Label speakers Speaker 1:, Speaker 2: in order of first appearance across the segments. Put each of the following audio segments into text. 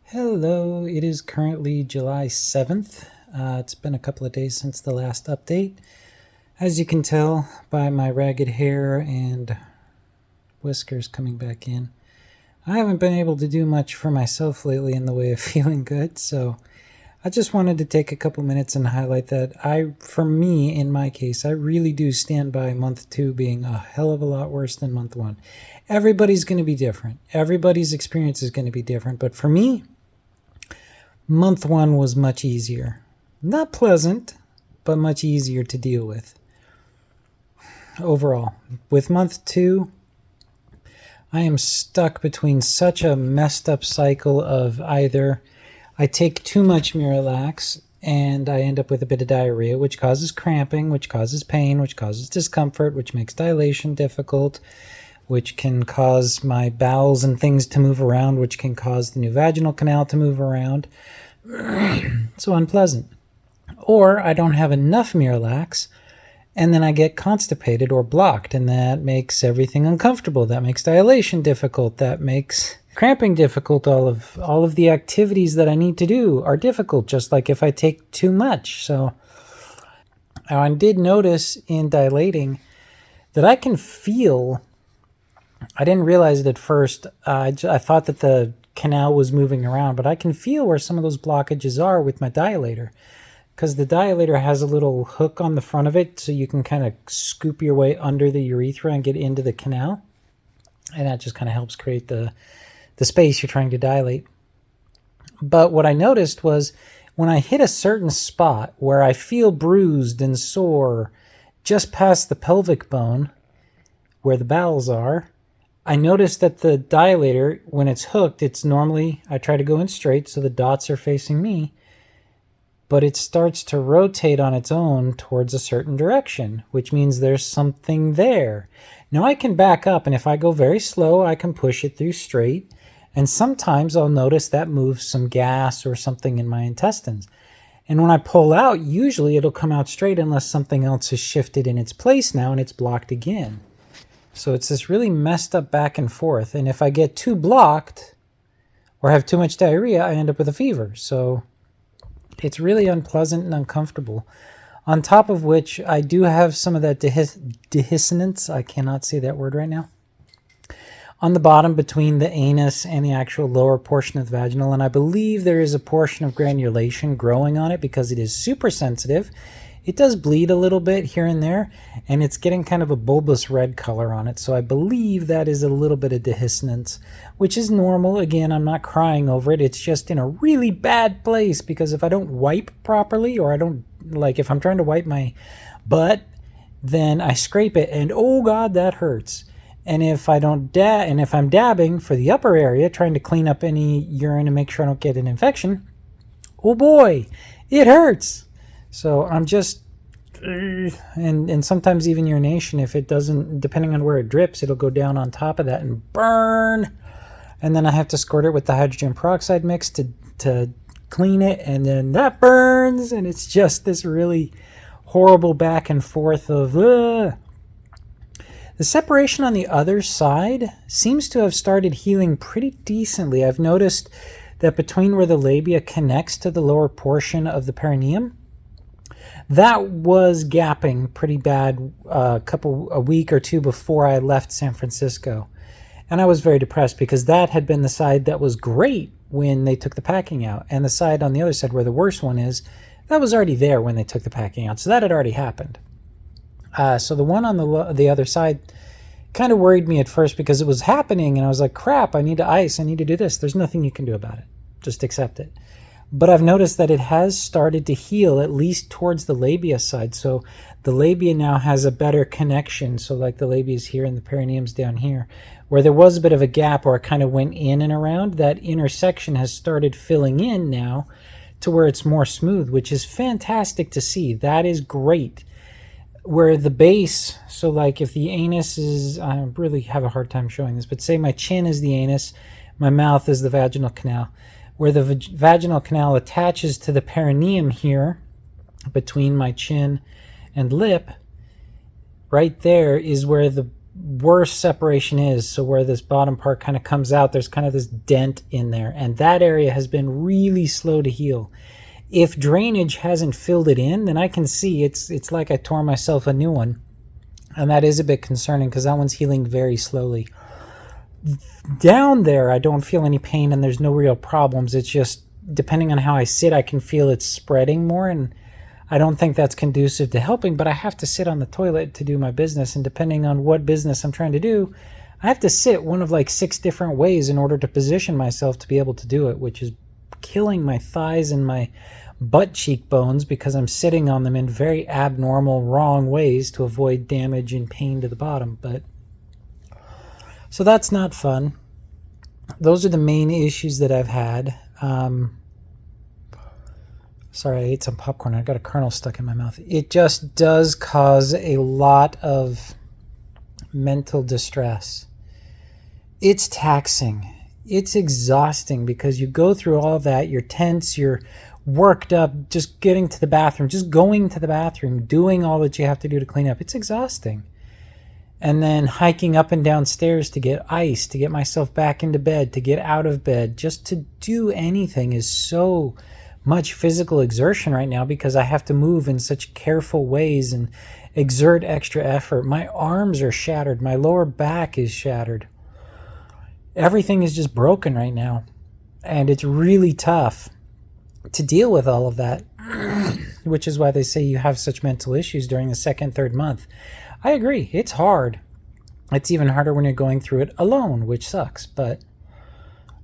Speaker 1: Hello, it is currently July 7th. It's been a couple of days since the last update. As you can tell by my ragged hair and whiskers coming back in, I haven't been able to do much for myself lately in the way of feeling good, so I just wanted to take a couple minutes and highlight that for me, in my case, I really do stand by month 2 being a hell of a lot worse than month 1. Everybody's going to be different. Everybody's experience is going to be different, but for me, month 1 was much easier. Not pleasant, but much easier to deal with. Overall, with month 2, I am stuck between such a messed up cycle of either I take too much Miralax and I end up with a bit of diarrhea, which causes cramping, which causes pain, which causes discomfort, which makes dilation difficult, which can cause my bowels and things to move around, which can cause the new vaginal canal to move around. So unpleasant. Or I don't have enough Miralax, and then I get constipated or blocked, and that makes everything uncomfortable. That makes dilation difficult. That makes cramping difficult. All of the activities that I need to do are difficult, just like if I take too much. So I did notice in dilating that I can feel. I didn't realize it at first. I thought that the canal was moving around, but I can feel where some of those blockages are with my dilator, because the dilator has a little hook on the front of it, so you can kind of scoop your way under the urethra and get into the canal, and that just kind of helps create the space you're trying to dilate. But what I noticed was when I hit a certain spot where I feel bruised and sore just past the pelvic bone where the bowels are, I noticed that the dilator, when it's hooked, it's normally, I try to go in straight so the dots are facing me, but it starts to rotate on its own towards a certain direction, which means there's something there. Now I can back up, and if I go very slow, I can push it through straight, and sometimes I'll notice that moves some gas or something in my intestines. And when I pull out, usually it'll come out straight unless something else has shifted in its place now and it's blocked again. So it's this really messed up back and forth. And if I get too blocked or have too much diarrhea, I end up with a fever. So it's really unpleasant and uncomfortable. On top of which, I do have some of that dehiscence. I cannot say that word right now. On the bottom between the anus and the actual lower portion of the vaginal. And I believe there is a portion of granulation growing on it because it is super sensitive. It does bleed a little bit here and there, and it's getting kind of a bulbous red color on it. So I believe that is a little bit of dehiscence, which is normal. Again, I'm not crying over it. It's just in a really bad place because if I don't wipe properly, or if I'm trying to wipe my butt, then I scrape it and oh God, that hurts. And if I don't if I'm dabbing for the upper area, trying to clean up any urine and make sure I don't get an infection, oh boy, it hurts. So I'm just, and sometimes even urination, if it doesn't, depending on where it drips, it'll go down on top of that and burn. And then I have to squirt it with the hydrogen peroxide mix to clean it. And then that burns. And it's just this really horrible back and forth of, The separation on the other side seems to have started healing pretty decently. I've noticed that between where the labia connects to the lower portion of the perineum, that was gapping pretty bad a week or two before I left San Francisco. And I was very depressed because that had been the side that was great when they took the packing out. And the side on the other side where the worst one is, that was already there when they took the packing out. So that had already happened. So the one on the other side kind of worried me at first because it was happening. And I was like, crap, I need to ice. I need to do this. There's nothing you can do about it. Just accept it. But I've noticed that it has started to heal, at least towards the labia side. So the labia now has a better connection. So like the labia is here and the perineum's down here. Where there was a bit of a gap or it kind of went in and around, that intersection has started filling in now to where it's more smooth, which is fantastic to see. That is great. Where the base, so like if the anus is, I really have a hard time showing this, but say my chin is the anus, my mouth is the vaginal canal. Where the vaginal canal attaches to the perineum here, between my chin and lip, right there is where the worse separation is. So where this bottom part kind of comes out, there's kind of this dent in there, and that area has been really slow to heal. If drainage hasn't filled it in, then I can see it's like I tore myself a new one, and that is a bit concerning because that one's healing very slowly. Down there, I don't feel any pain and there's no real problems. It's just depending on how I sit, I can feel it spreading more, and I don't think that's conducive to helping, but I have to sit on the toilet to do my business, and depending on what business I'm trying to do, I have to sit one of like 6 different ways in order to position myself to be able to do it, which is killing my thighs and my butt cheekbones because I'm sitting on them in very abnormal, wrong ways to avoid damage and pain to the bottom. But so that's not fun. Those are the main issues that I've had. Sorry, I ate some popcorn. I got a kernel stuck in my mouth. It just does cause a lot of mental distress. It's taxing. It's exhausting because you go through all of that. You're tense. You're worked up just getting to the bathroom, just going to the bathroom, doing all that you have to do to clean up. It's exhausting. And then hiking up and down stairs to get ice, to get myself back into bed, to get out of bed, just to do anything is so much physical exertion right now because I have to move in such careful ways and exert extra effort. My arms are shattered. My lower back is shattered. Everything is just broken right now. And it's really tough to deal with all of that, which is why they say you have such mental issues during the 2nd, 3rd month. I agree. It's hard. It's even harder when you're going through it alone, which sucks, but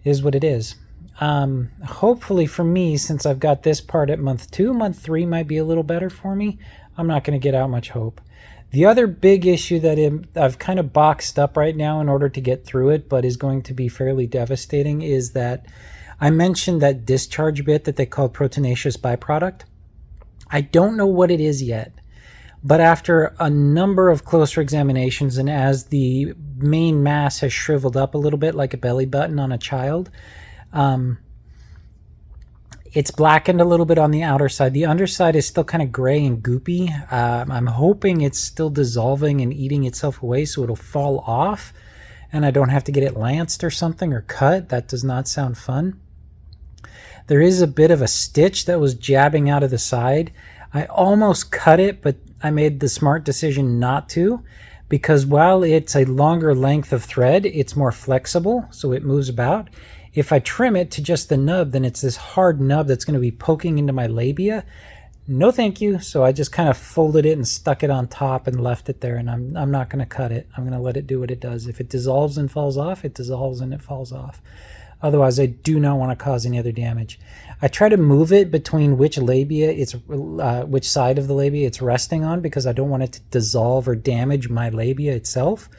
Speaker 1: is what it is. Hopefully for me, since I've got this part at month 2, month 3 might be a little better for me. I'm not going to get out much hope. The other big issue that I've kind of boxed up right now in order to get through it, but is going to be fairly devastating, is that I mentioned that discharge bit that they call proteinaceous byproduct. I don't know what it is yet, but after a number of closer examinations and as the main mass has shriveled up a little bit like a belly button on a child, it's blackened a little bit on the outer side. The underside is still kind of gray and goopy. I'm hoping it's still dissolving and eating itself away so it'll fall off and I don't have to get it lanced or something or cut. That does not sound fun. There is a bit of a stitch that was jabbing out of the side. I almost cut it, but I made the smart decision not to because while it's a longer length of thread, it's more flexible, so it moves about. If I trim it to just the nub, then it's this hard nub that's going to be poking into my labia. No thank you. So I just kind of folded it and stuck it on top and left it there, and I'm not going to cut it. I'm going to let it do what it does. If it dissolves and falls off, it dissolves and it falls off. Otherwise, I do not want to cause any other damage. I try to move it between which side of the labia it's resting on because I don't want it to dissolve or damage my labia itself.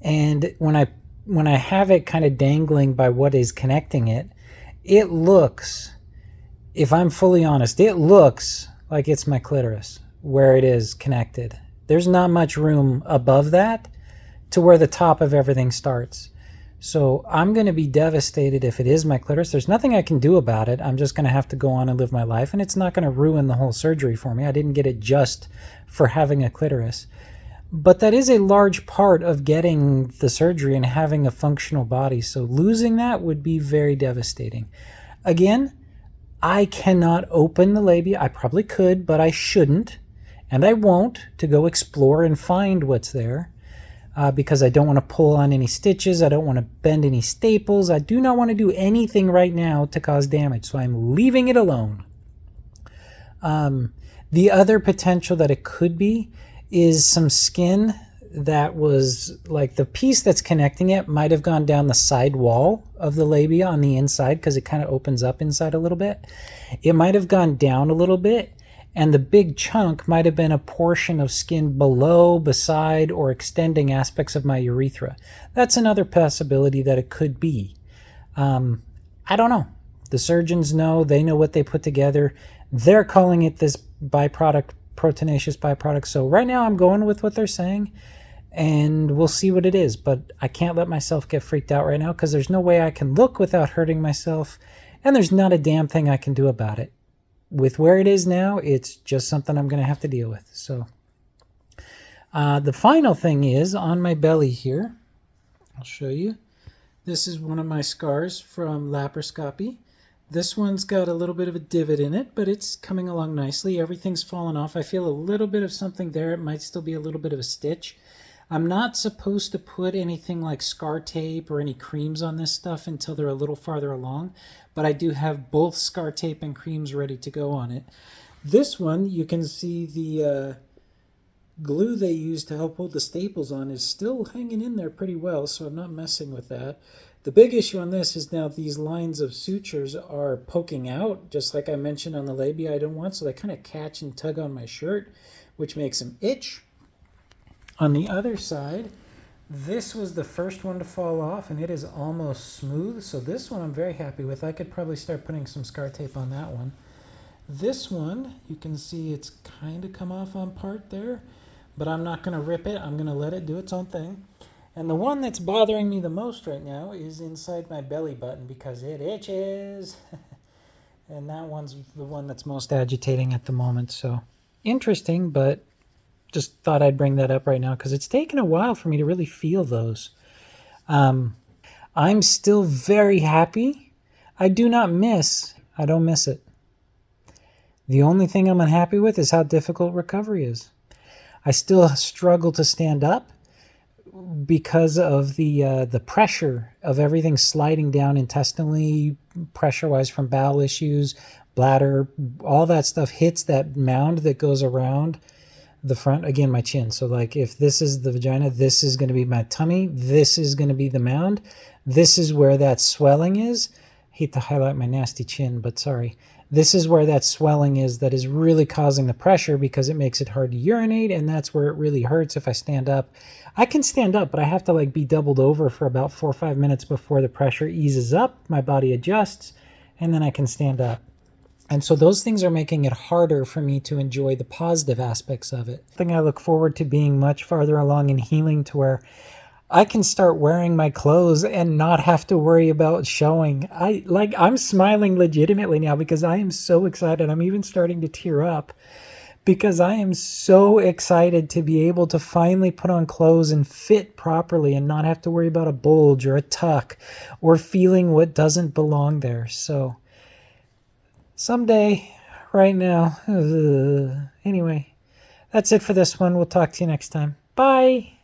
Speaker 1: And when I have it kind of dangling by what is connecting it, it looks, if I'm fully honest, it looks like it's my clitoris where it is connected. There's not much room above that to where the top of everything starts. So I'm going to be devastated if it is my clitoris. There's nothing I can do about it. I'm just going to have to go on and live my life, and it's not going to ruin the whole surgery for me. I didn't get it just for having a clitoris. But that is a large part of getting the surgery and having a functional body. So losing that would be very devastating. Again, I cannot open the labia. I probably could, but I shouldn't. And I won't, to go explore and find what's there. Because I don't want to pull on any stitches. I don't want to bend any staples. I do not want to do anything right now to cause damage. So I'm leaving it alone. The other potential that it could be is some skin that was like the piece that's connecting it might have gone down the side wall of the labia on the inside because it kind of opens up inside a little bit. It might have gone down a little bit, and the big chunk might have been a portion of skin below, beside, or extending aspects of my urethra. That's another possibility that it could be. I don't know. The surgeons know. They know what they put together. They're calling it this byproduct, proteinaceous byproduct. So right now I'm going with what they're saying, and we'll see what it is. But I can't let myself get freaked out right now because there's no way I can look without hurting myself, and there's not a damn thing I can do about it. With where it is now, it's just something I'm going to have to deal with. So The final thing is on my belly here. I'll show you. This is one of my scars from laparoscopy. This one's got a little bit of a divot in it, but it's coming along nicely. Everything's fallen off. I feel a little bit of something there. It might still be a little bit of a stitch. I'm not supposed to put anything like scar tape or any creams on this stuff until they're a little farther along, but I do have both scar tape and creams ready to go on it. This one, you can see the glue they used to help hold the staples on is still hanging in there pretty well, so I'm not messing with that. The big issue on this is now these lines of sutures are poking out, just like I mentioned on the labia I don't want, so they kind of catch and tug on my shirt, which makes them itch. On the other side, this was the first one to fall off, and it is almost smooth, so this one I'm very happy with. I could probably start putting some scar tape on that one. This one, you can see it's kind of come off on part there, but I'm not going to rip it. I'm going to let it do its own thing. And the one that's bothering me the most right now is inside my belly button because it itches. And that one's the one that's most agitating at the moment. So interesting, but just thought I'd bring that up right now because it's taken a while for me to really feel those. I'm still very happy. I don't miss it. The only thing I'm unhappy with is how difficult recovery is. I still struggle to stand up because of the pressure of everything sliding down intestinally, pressure-wise from bowel issues, bladder, all that stuff hits that mound that goes around the front, again, my chin. So like if this is the vagina, this is going to be my tummy, this is going to be the mound, this is where that swelling is. Hate to highlight my nasty chin, but sorry. This is where that swelling is that is really causing the pressure because it makes it hard to urinate, and that's where it really hurts if I stand up. I can stand up, but I have to like be doubled over for about 4 or 5 minutes before the pressure eases up, my body adjusts, and then I can stand up. And so those things are making it harder for me to enjoy the positive aspects of it. I think I look forward to being much farther along in healing to where I can start wearing my clothes and not have to worry about showing. I'm smiling legitimately now because I am so excited. I'm even starting to tear up because I am so excited to be able to finally put on clothes and fit properly and not have to worry about a bulge or a tuck or feeling what doesn't belong there. So someday, right now, anyway, that's it for this one. We'll talk to you next time. Bye.